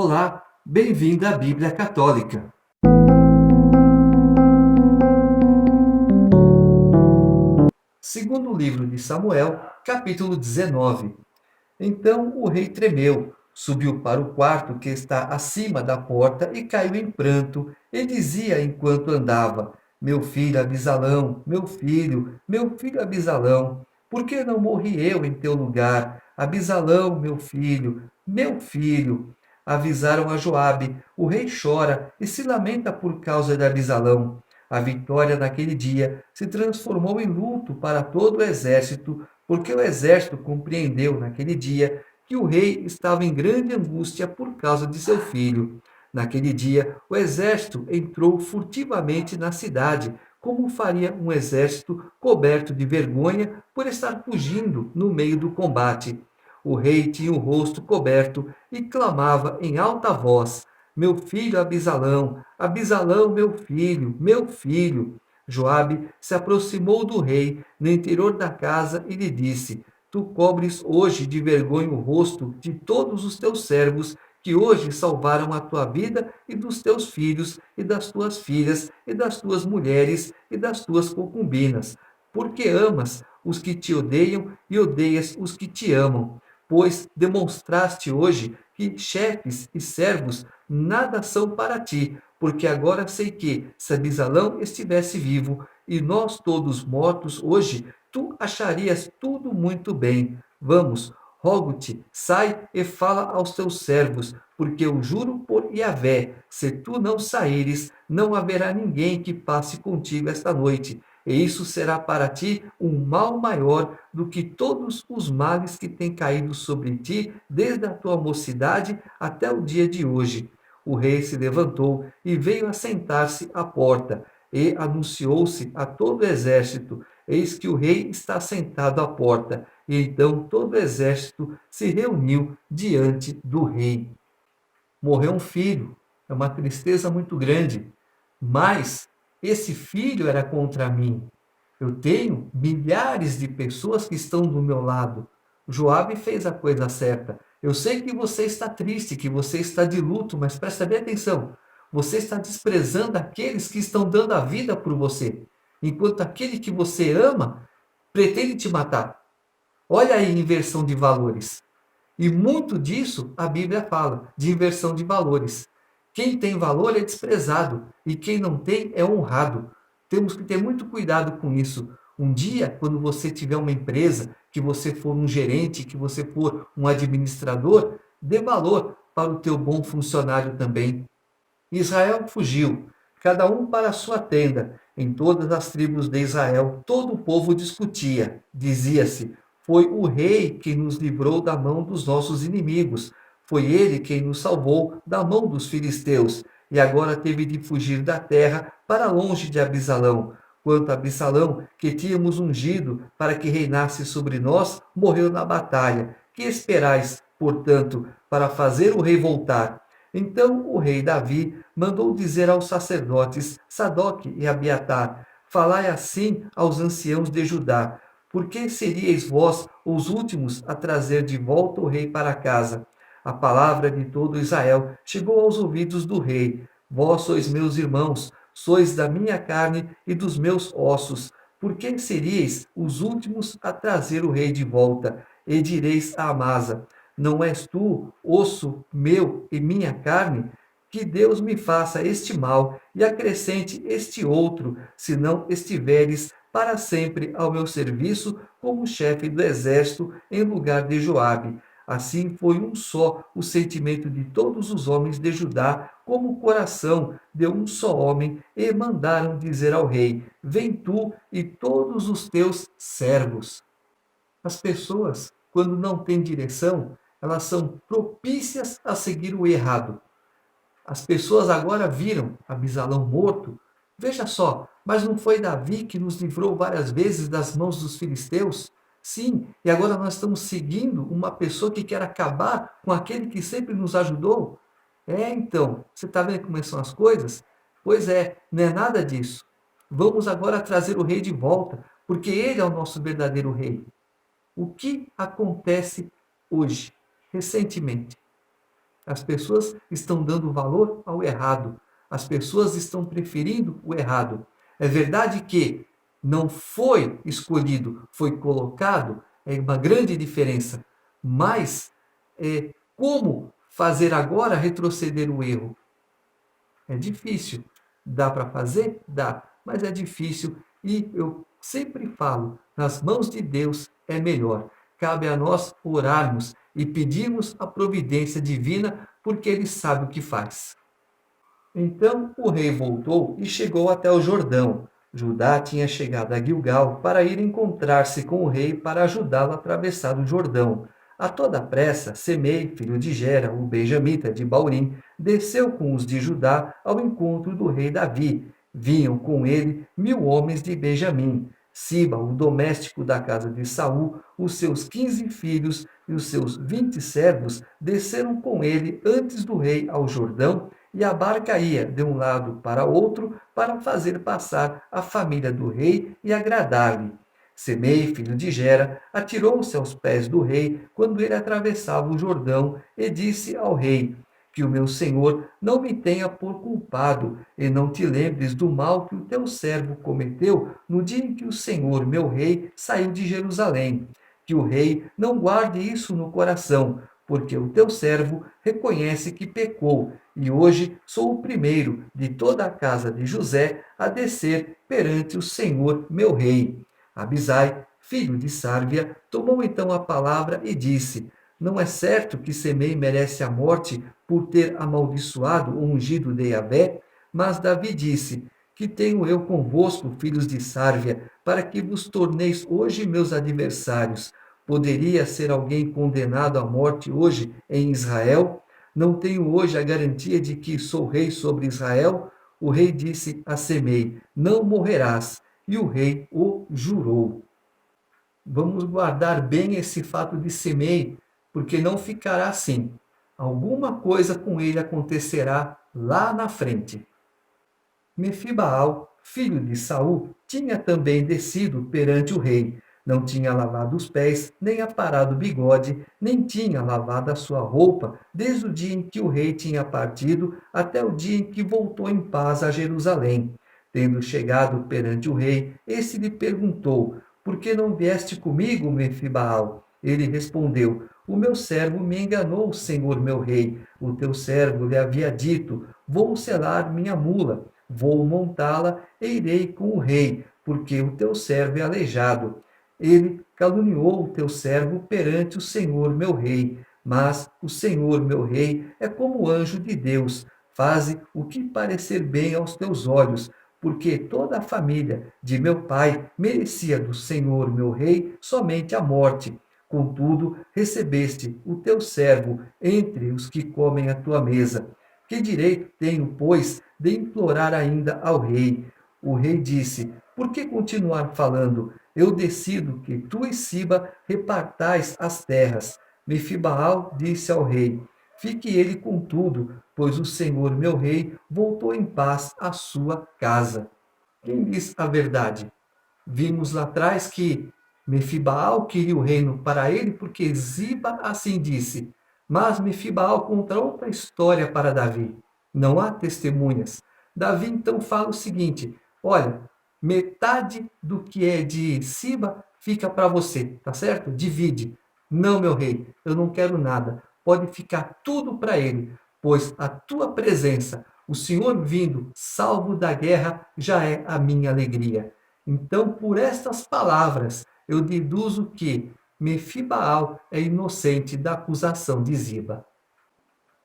Olá, bem-vindo à Bíblia Católica. Segundo o livro de Samuel, capítulo 19. Então o rei tremeu, subiu para o quarto que está acima da porta e caiu em pranto, e dizia enquanto andava: Meu filho Abisalão, meu filho Abisalão, por que não morri eu em teu lugar? Abisalão, meu filho. Avisaram a Joabe: o rei chora e se lamenta por causa de Abisalão. A vitória naquele dia se transformou em luto para todo o exército, porque o exército compreendeu naquele dia que o rei estava em grande angústia por causa de seu filho. Naquele dia, o exército entrou furtivamente na cidade, como faria um exército coberto de vergonha por estar fugindo no meio do combate. O rei tinha o rosto coberto e clamava em alta voz: Meu filho Abisalão, Abisalão, meu filho, meu filho. Joabe se aproximou do rei no interior da casa e lhe disse: Tu cobres hoje de vergonha o rosto de todos os teus servos que hoje salvaram a tua vida e dos teus filhos e das tuas filhas e das tuas mulheres e das tuas concubinas, porque amas os que te odeiam e odeias os que te amam, pois demonstraste hoje que chefes e servos nada são para ti, porque agora sei que, se Abisalão estivesse vivo e nós todos mortos hoje, tu acharias tudo muito bem. Vamos, rogo-te, sai e fala aos teus servos, porque eu juro por Yahvé, se tu não saíres, não haverá ninguém que passe contigo esta noite, e isso será para ti um mal maior do que todos os males que têm caído sobre ti desde a tua mocidade até o dia de hoje. O rei se levantou e veio assentar-se à porta, e anunciou-se a todo o exército: Eis que o rei está sentado à porta. E então todo o exército se reuniu diante do rei. Morreu um filho, é uma tristeza muito grande, mas esse filho era contra mim. Eu tenho milhares de pessoas que estão do meu lado. Joabe fez a coisa certa. Eu sei que você está triste, que você está de luto, mas presta bem atenção. Você está desprezando aqueles que estão dando a vida por você, enquanto aquele que você ama pretende te matar. Olha aí a inversão de valores. E muito disso a Bíblia fala, de inversão de valores. Quem tem valor é desprezado e quem não tem é honrado. Temos que ter muito cuidado com isso. Um dia, quando você tiver uma empresa, que você for um gerente, que você for um administrador, dê valor para o teu bom funcionário também. Israel fugiu, cada um para a sua tenda. Em todas as tribos de Israel, todo o povo discutia. Dizia-se: Foi o rei que nos livrou da mão dos nossos inimigos. Foi ele quem nos salvou da mão dos filisteus. E agora teve de fugir da terra para longe de Abisalão. Quanto a Absalão, que tínhamos ungido para que reinasse sobre nós, morreu na batalha. Que esperais, portanto, para fazer o rei voltar? Então o rei Davi mandou dizer aos sacerdotes Sadoque e Abiatar: Falai assim aos anciãos de Judá: Por que seríeis vós os últimos a trazer de volta o rei para casa? A palavra de todo Israel chegou aos ouvidos do rei: Vós sois meus irmãos, sois da minha carne e dos meus ossos. Por que seríeis os últimos a trazer o rei de volta? E direis a Amasa: Não és tu, osso meu e minha carne? Que Deus me faça este mal e acrescente este outro, se não estiveres para sempre ao meu serviço como chefe do exército em lugar de Joabe. Assim foi um só o sentimento de todos os homens de Judá, como o coração de um só homem, e mandaram dizer ao rei: Vem tu e todos os teus servos. As pessoas, quando não têm direção, elas são propícias a seguir o errado. As pessoas agora viram Abisalão morto. Veja só, mas não foi Davi que nos livrou várias vezes das mãos dos filisteus? Sim, e agora nós estamos seguindo uma pessoa que quer acabar com aquele que sempre nos ajudou? Então, você está vendo como são as coisas? Pois é, não é nada disso. Vamos agora trazer o rei de volta, porque ele é o nosso verdadeiro rei. O que acontece hoje, recentemente? As pessoas estão dando valor ao errado. As pessoas estão preferindo o errado. É verdade que não foi escolhido, foi colocado, é uma grande diferença. Mas como fazer agora retroceder o erro? É difícil. Dá para fazer? Dá, mas é difícil e eu sempre falo, nas mãos de Deus é melhor. Cabe a nós orarmos e pedirmos a providência divina, porque ele sabe o que faz. Então o rei voltou e chegou até o Jordão. Judá tinha chegado a Gilgal para ir encontrar-se com o rei para ajudá-lo a atravessar o Jordão. A toda pressa, Semei, filho de Gera, o benjamita de Baurim, desceu com os de Judá ao encontro do rei Davi. Vinham com ele 1000 homens de Benjamim. Siba, o doméstico da casa de Saul, os seus 15 filhos e os seus 20 servos desceram com ele antes do rei ao Jordão, e a barca ia de um lado para outro para fazer passar a família do rei e agradar-lhe. Semei, filho de Gera, atirou-se aos pés do rei quando ele atravessava o Jordão e disse ao rei: Que o meu senhor não me tenha por culpado, e não te lembres do mal que o teu servo cometeu no dia em que o senhor, meu rei, saiu de Jerusalém. Que o rei não guarde isso no coração, porque o teu servo reconhece que pecou, e hoje sou o primeiro de toda a casa de José a descer perante o Senhor meu rei. Abisai, filho de Sárvia, tomou então a palavra e disse: Não é certo que Semei merece a morte por ter amaldiçoado o ungido de Yahvé? Mas Davi disse: Que tenho eu convosco, filhos de Sárvia, para que vos torneis hoje meus adversários? Poderia ser alguém condenado à morte hoje em Israel? Não tenho hoje a garantia de que sou rei sobre Israel? O rei disse a Semei: Não morrerás. E o rei o jurou. Vamos guardar bem esse fato de Semei, porque não ficará assim. Alguma coisa com ele acontecerá lá na frente. Mefibaal, filho de Saul, tinha também descido perante o rei. Não tinha lavado os pés, nem aparado o bigode, nem tinha lavado a sua roupa, desde o dia em que o rei tinha partido até o dia em que voltou em paz a Jerusalém. Tendo chegado perante o rei, este lhe perguntou: Por que não vieste comigo, Mefibaal? Ele respondeu: O meu servo me enganou, senhor meu rei. O teu servo lhe havia dito: Vou selar minha mula. Vou montá-la e irei com o rei, porque o teu servo é aleijado. Ele caluniou o teu servo perante o Senhor meu rei. Mas o Senhor meu rei é como o anjo de Deus. Faze o que parecer bem aos teus olhos, porque toda a família de meu pai merecia do Senhor meu rei somente a morte. Contudo, recebeste o teu servo entre os que comem a tua mesa. Que direito tenho, pois, de implorar ainda ao rei? O rei disse: Por que continuar falando? Eu decido que tu e Siba repartais as terras. Mefibaal disse ao rei: Fique ele com tudo, pois o Senhor meu rei voltou em paz à sua casa. Quem diz a verdade? Vimos lá atrás que Mefibaal queria o reino para ele porque Ziba assim disse. Mas Mefibaal conta outra história para Davi. Não há testemunhas. Davi então fala o seguinte: Olha, metade do que é de Siba fica para você, tá certo? Divide. Não, meu rei, eu não quero nada. Pode ficar tudo para ele, pois a tua presença, o Senhor vindo, salvo da guerra, já é a minha alegria. Então, por estas palavras, eu deduzo que Mefibaal é inocente da acusação de Ziba.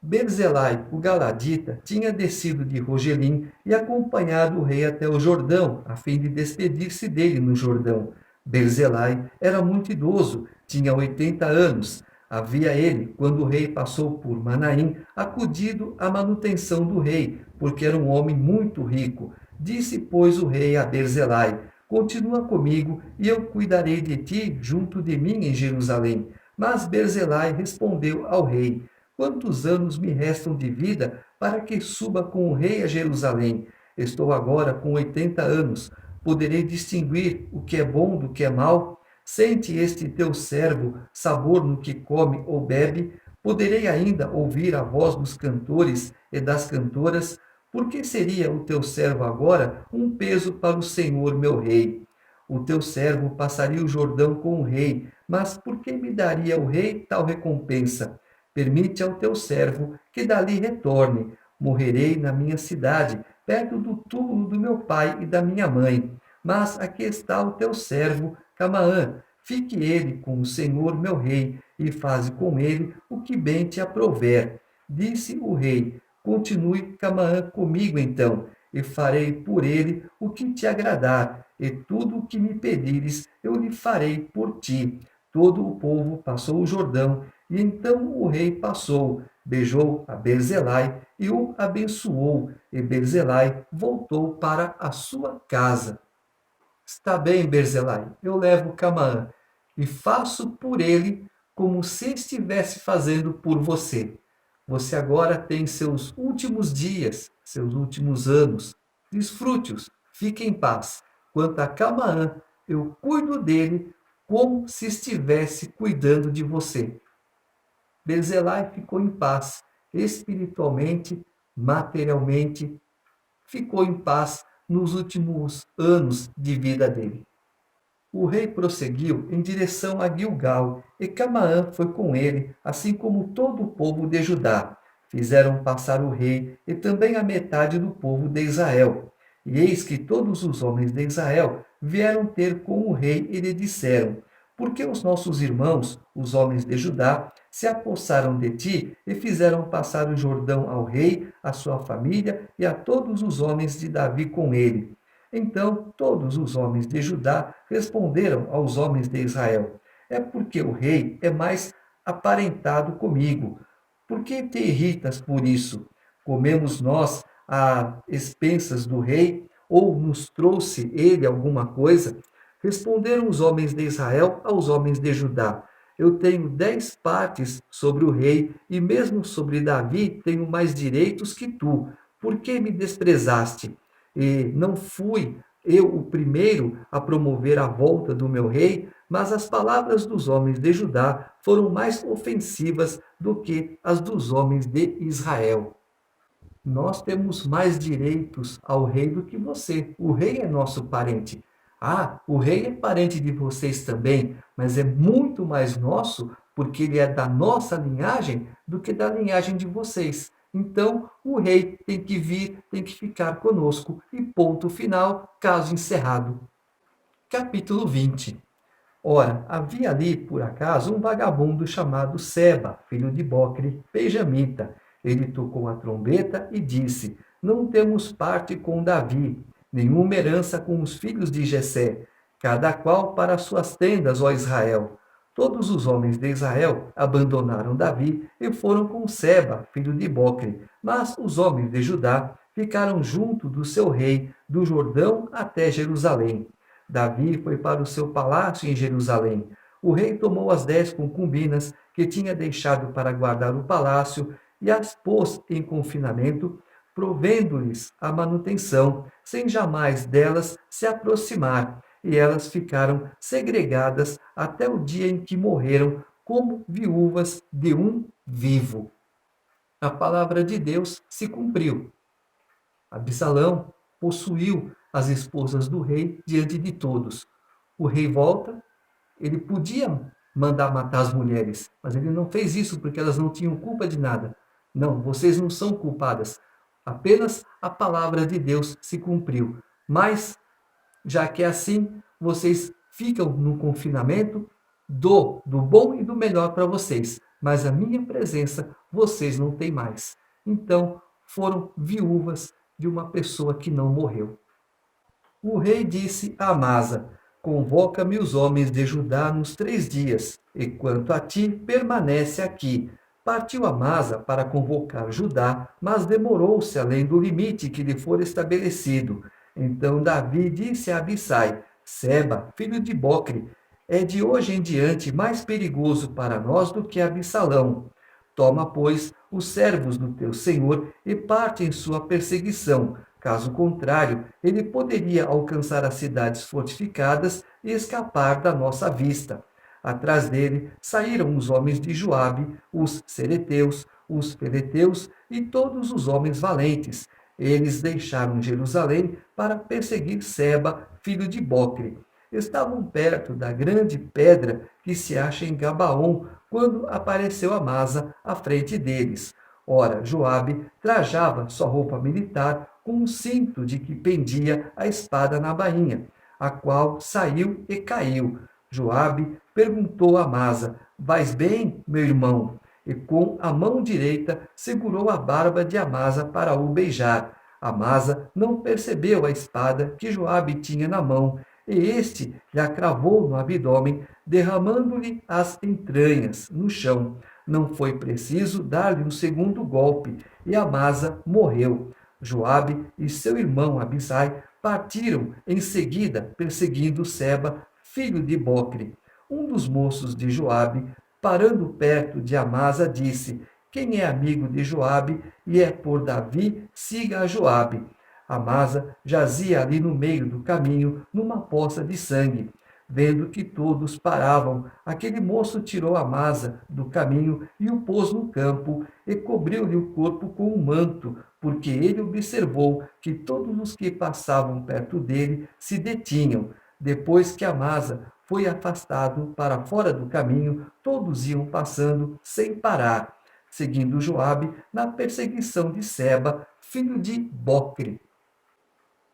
Berzelai, o galadita, tinha descido de Rogelim e acompanhado o rei até o Jordão, a fim de despedir-se dele no Jordão. Berzelai era muito idoso, tinha 80 anos. Havia ele, quando o rei passou por Manaim, acudido à manutenção do rei, porque era um homem muito rico. Disse, pois, o rei a Berzelai: Continua comigo, e eu cuidarei de ti junto de mim em Jerusalém. Mas Berzelai respondeu ao rei: Quantos anos me restam de vida para que suba com o rei a Jerusalém? Estou agora com 80 anos. Poderei distinguir o que é bom do que é mal? Sente este teu servo sabor no que come ou bebe? Poderei ainda ouvir a voz dos cantores e das cantoras, porque seria o teu servo agora um peso para o Senhor meu rei. O teu servo passaria o Jordão com o rei, mas por que me daria o rei tal recompensa? Permite ao teu servo que dali retorne. Morrerei na minha cidade, perto do túmulo do meu pai e da minha mãe. Mas aqui está o teu servo, Camaã. Fique ele com o Senhor meu rei, e faze com ele o que bem te aprouver. Disse o rei: Continue Camaã comigo então, e farei por ele o que te agradar, e tudo o que me pedires eu lhe farei por ti. Todo o povo passou o Jordão, e então o rei passou, beijou a Berzelai e o abençoou, e Berzelai voltou para a sua casa. Está bem, Berzelai, eu levo Camaã e faço por ele como se estivesse fazendo por você. Você agora tem seus últimos dias, seus últimos anos. Desfrute-os, fique em paz. Quanto a Camaã, eu cuido dele como se estivesse cuidando de você. Berzelai ficou em paz, espiritualmente, materialmente, ficou em paz nos últimos anos de vida dele. O rei prosseguiu em direção a Gilgal, e Camaã foi com ele, assim como todo o povo de Judá. Fizeram passar o rei e também a metade do povo de Israel. E eis que todos os homens de Israel vieram ter com o rei e lhe disseram: Por que os nossos irmãos, os homens de Judá, se apossaram de ti e fizeram passar o Jordão ao rei, à sua família e a todos os homens de Davi com ele? Então todos os homens de Judá responderam aos homens de Israel: É porque o rei é mais aparentado comigo. Por que te irritas por isso? Comemos nós a expensas do rei, ou nos trouxe ele alguma coisa? Responderam os homens de Israel aos homens de Judá: Eu tenho 10 partes sobre o rei, e mesmo sobre Davi tenho mais direitos que tu. Por que me desprezaste? E não fui eu o primeiro a promover a volta do meu rei, mas as palavras dos homens de Judá foram mais ofensivas do que as dos homens de Israel. Nós temos mais direitos ao rei do que você. O rei é nosso parente. Ah, o rei é parente de vocês também, mas é muito mais nosso porque ele é da nossa linhagem do que da linhagem de vocês. Então, o rei tem que vir, tem que ficar conosco. E ponto final, caso encerrado. Capítulo 20. Ora, havia ali, por acaso, um vagabundo chamado Seba, filho de Bocre, benjamita. Ele tocou a trombeta e disse: Não temos parte com Davi, nenhuma herança com os filhos de Jessé, cada qual para suas tendas, ó Israel. Todos os homens de Israel abandonaram Davi e foram com Seba, filho de Bocre, mas os homens de Judá ficaram junto do seu rei, do Jordão até Jerusalém. Davi foi para o seu palácio em Jerusalém. O rei tomou as 10 concubinas que tinha deixado para guardar o palácio e as pôs em confinamento, provendo-lhes a manutenção, sem jamais delas se aproximar, e elas ficaram segregadas até o dia em que morreram como viúvas de um vivo. A palavra de Deus se cumpriu. Absalão possuiu as esposas do rei diante de todos. O rei volta, ele podia mandar matar as mulheres, mas ele não fez isso porque elas não tinham culpa de nada. Não, vocês não são culpadas. Apenas a palavra de Deus se cumpriu. Mas, já que é assim, vocês ficam no confinamento, do bom e do melhor para vocês, mas a minha presença vocês não têm mais. Então, foram viúvas de uma pessoa que não morreu. O rei disse a Amasa: Convoca-me os homens de Judá nos 3 dias, e quanto a ti, permanece aqui. Partiu Amasa para convocar Judá, mas demorou-se além do limite que lhe fora estabelecido. Então Davi disse a Abissai: Seba, filho de Bocre, é de hoje em diante mais perigoso para nós do que Absalão. Toma, pois, os servos do teu senhor e parte em sua perseguição. Caso contrário, ele poderia alcançar as cidades fortificadas e escapar da nossa vista. Atrás dele saíram os homens de Joabe, os cereteus, os feleteus e todos os homens valentes. Eles deixaram Jerusalém para perseguir Seba, filho de Bocre. Estavam perto da grande pedra que se acha em Gabaon, quando apareceu Amasa à frente deles. Ora, Joabe trajava sua roupa militar com um cinto de que pendia a espada na bainha, a qual saiu e caiu. Joabe perguntou a Amasa: Vais bem, meu irmão? E com a mão direita segurou a barba de Amasa para o beijar. Amasa não percebeu a espada que Joabe tinha na mão, e este lhe a cravou no abdômen, derramando-lhe as entranhas no chão. Não foi preciso dar-lhe um segundo golpe, e Amasa morreu. Joabe e seu irmão Abisai partiram em seguida, perseguindo Seba, filho de Bocre. Um dos moços de Joabe, parando perto de Amasa, disse: Quem é amigo de Joabe e é por Davi, siga a Joabe. Amasa jazia ali no meio do caminho, numa poça de sangue. Vendo que todos paravam, aquele moço tirou Amasa do caminho e o pôs no campo, e cobriu-lhe o corpo com um manto, porque ele observou que todos os que passavam perto dele se detinham. Depois que Amasa foi afastado para fora do caminho, todos iam passando sem parar, seguindo Joabe na perseguição de Seba, filho de Bocre.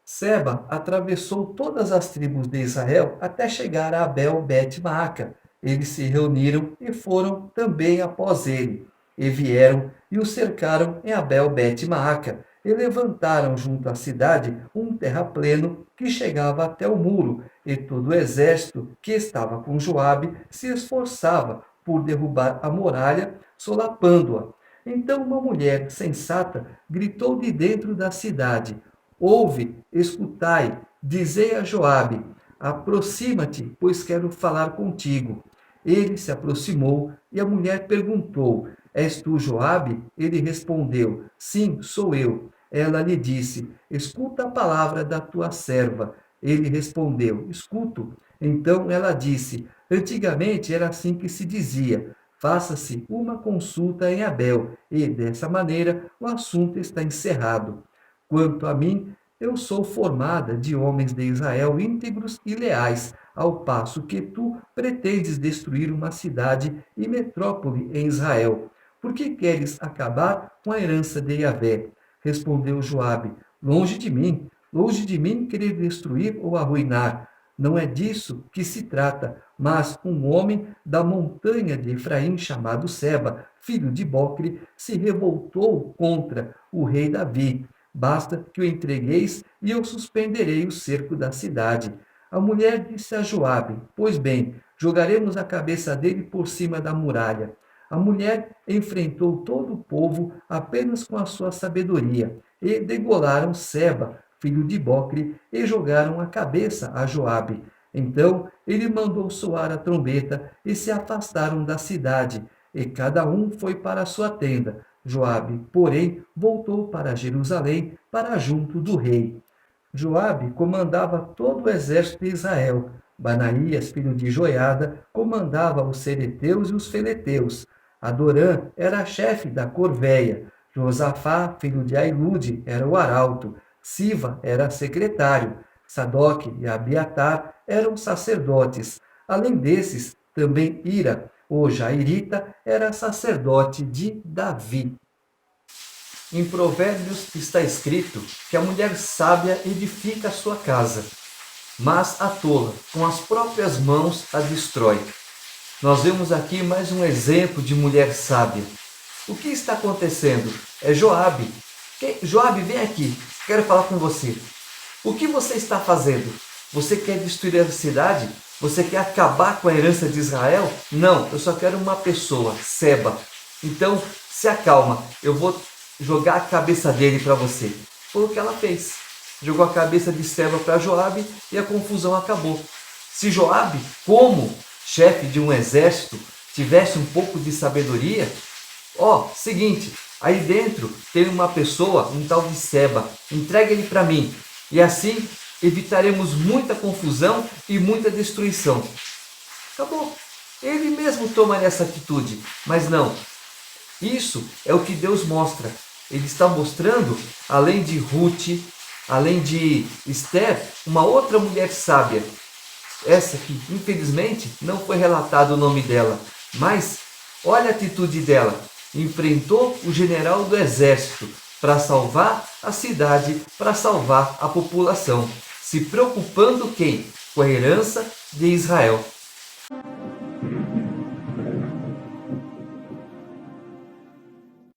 Seba atravessou todas as tribos de Israel até chegar a Abel-Bet-Maaca. Eles se reuniram e foram também após ele. E vieram e o cercaram em Abel-Bet-Maaca, e levantaram junto à cidade um terrapleno que chegava até o muro, e todo o exército que estava com Joabe se esforçava por derrubar a muralha, solapando-a. Então uma mulher sensata gritou de dentro da cidade: Ouve, escutai, dizei a Joabe: aproxima-te, pois quero falar contigo. Ele se aproximou e a mulher perguntou: És tu Joabe? Ele respondeu: Sim, sou eu. Ela lhe disse: Escuta a palavra da tua serva. Ele respondeu: Escuto. Então ela disse: Antigamente era assim que se dizia: Faça-se uma consulta em Abel, e dessa maneira o assunto está encerrado. Quanto a mim, eu sou formada de homens de Israel íntegros e leais, ao passo que tu pretendes destruir uma cidade e metrópole em Israel. Por que queres acabar com a herança de Yahvé? Respondeu Joabe: longe de mim querer destruir ou arruinar. Não é disso que se trata, mas um homem da montanha de Efraim, chamado Seba, filho de Bocre, se revoltou contra o rei Davi. Basta que o entregueis e eu suspenderei o cerco da cidade. A mulher disse a Joabe: Pois bem, jogaremos a cabeça dele por cima da muralha. A mulher enfrentou todo o povo apenas com a sua sabedoria, e degolaram Seba, filho de Bocre, e jogaram a cabeça a Joabe. Então ele mandou soar a trombeta, e se afastaram da cidade, e cada um foi para a sua tenda. Joabe, porém, voltou para Jerusalém, para junto do rei. Joabe comandava todo o exército de Israel. Banaías, filho de Joiada, comandava os cereteus e os feleteus. Adorã era chefe da corvéia. Josafá, filho de Ailude, era o arauto. Siva era secretário. Sadoque e Abiatar eram sacerdotes. Além desses, também Ira, o Jairita, era sacerdote de Davi. Em Provérbios está escrito que a mulher sábia edifica a sua casa, mas a tola, com as próprias mãos, a destrói. Nós vemos aqui mais um exemplo de mulher sábia. O que está acontecendo? É Joabe. Joabe, vem aqui, quero falar com você. O que você está fazendo? Você quer destruir a cidade? Você quer acabar com a herança de Israel? Não, eu só quero uma pessoa, Seba. Então, se acalma, eu vou jogar a cabeça dele para você. Foi o que ela fez. Jogou a cabeça de Seba para Joabe e a confusão acabou. Se Joabe, como chefe de um exército, tivesse um pouco de sabedoria, seguinte, aí dentro tem uma pessoa, um tal de Seba, entrega ele para mim. E assim evitaremos muita confusão e muita destruição. Acabou. Ele mesmo tomaria essa atitude, mas não. Isso é o que Deus mostra. Ele está mostrando, além de Ruth, além de Esther, uma outra mulher sábia. Essa que, infelizmente, não foi relatado o nome dela. Mas olha a atitude dela. Enfrentou o general do exército para salvar a cidade, para salvar a população. Se preocupando quem? Com a herança de Israel.